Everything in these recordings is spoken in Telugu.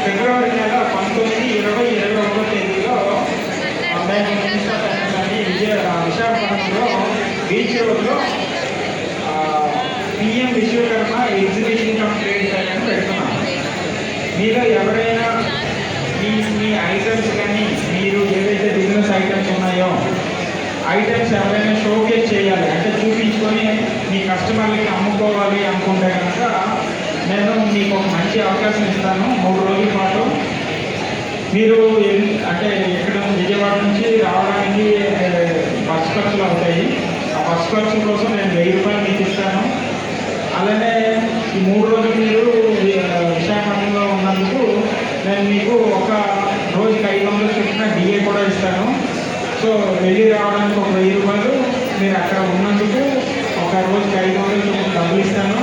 ఫిబ్రవరి నెల 19, 20, 21 తేదీలో మేము విశాఖపట్నంలో బీచ్ రోడ్లో PM Vishwakarma exhibition come trade fair అని పెడుతున్నాం. మీలో ఎవరైనా మీ ఐటమ్స్ కానీ మీరు ఏదైతే బిజినెస్ ఐటమ్స్ ఉన్నాయో ఐటమ్స్ ఎవరైనా షోకేస్ చేయాలి అంటే చూపించుకొని మీ కస్టమర్లకి అమ్ముకోవాలి అనుకుంటే కనుక నేను మీకు ఒక మంచి అవకాశం ఇస్తాను. 3 రోజుల పాటు మీరు అంటే ఇక్కడ విజయవాడ నుంచి రావడానికి బస్ ఖర్చులు అవుతాయి. ఆ బస్ ఖర్చుల కోసం నేను 1000 రూపాయలు మీకు ఇస్తాను. అలానే ఈ 3 రోజులు మీరు విశాఖపట్నంలో ఉన్నందుకు నేను మీకు ఒక రోజుకి 500 చొప్పున డిఏ కూడా ఇస్తాను. సో వెళ్ళి రావడానికి ఒక 1000 రూపాయలు, మీరు అక్కడ ఉన్నందుకు ఒక రోజుకి 500 చొప్పున డబ్బులు ఇస్తాను.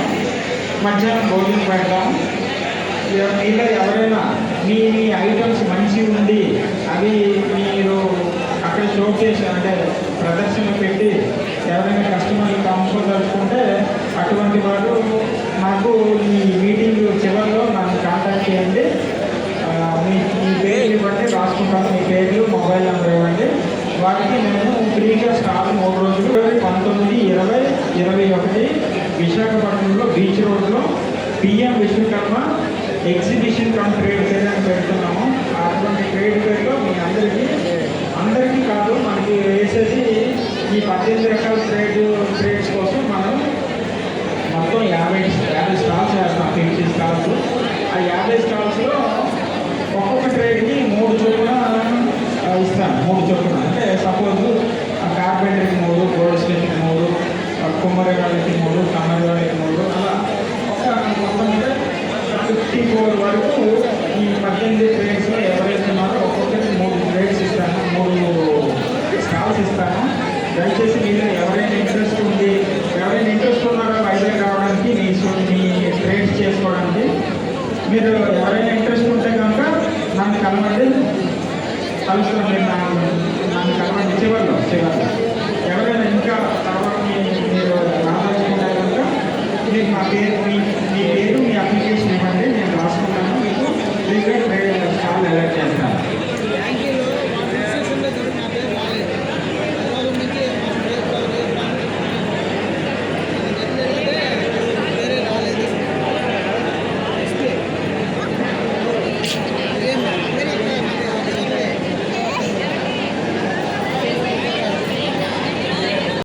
మధ్యాహ్నం భోజనం పెడతాం. మీలో ఎవరైనా మీ ఐటమ్స్ మంచి ఉండి అవి మీరు అక్కడ షోకేస్ అంటే ప్రదర్శన పెట్టి ఎవరైనా కస్టమర్లకు అమ్ముకోదలుచుకుంటే అటువంటి వారు నాకు ఈ మీటింగ్ చివరిలో నన్ను కాంటాక్ట్ చేయండి. మీ పేర్లు ఇవ్వండి, రాసుకుంటాను. మీ పేర్లు, మొబైల్ నెంబర్ ఇవ్వండి. వాటికి నేను ఫ్రీగా స్టాల్ 3 రోజులు 19, 20, 21 విశాఖపట్నంలో బీచ్ రోడ్లో PM Vishwakarma exhibition come trade fair అని పెడుతున్నాము. అటువంటి ట్రేడ్ ఫెయిర్లో మీ అందరికీ కాదు, మనకి వేసేది ఈ 18 రకాల ట్రేడ్స్ కోసం మనం మొత్తం 50 స్టాల్స్ వేస్తాం. 50 స్టాల్స్. ఆ 50 స్టాల్స్లో ఒక్కొక్క ట్రేడ్కి 3 చొప్పున ఇస్తాను. 3 చొప్పున అంటే సపోజ్ కార్పెంటర్కి 3, గోల్డ్ స్మిత్కి 3, కుమ్మరిగాడికి 3, కమ్మరిగాడికి 3, అలా ఒక మొత్తం 54 వరకు ఈ 18 ట్రేడ్స్లో ఎవరైతే ఉన్నారో ఒక్కొక్కరికి 3 ట్రేడ్స్ ఇస్తాను, 3 స్టాల్స్ ఇస్తాను. దయచేసి మీరు ఎవరైనా ఇంట్రెస్ట్ ఉన్నారో వైజాగ్ రావడానికి మీ ట్రేడ్స్ చేసుకోవడానికి మీరు ఎవరైనా ఇంట్రెస్ట్ ఉంటే కనుక నన్ను కలవండి. కలుస్తాను. నన్ను కలవండి చివరిలో. ఎవరైనా ఇంకా తర్వాత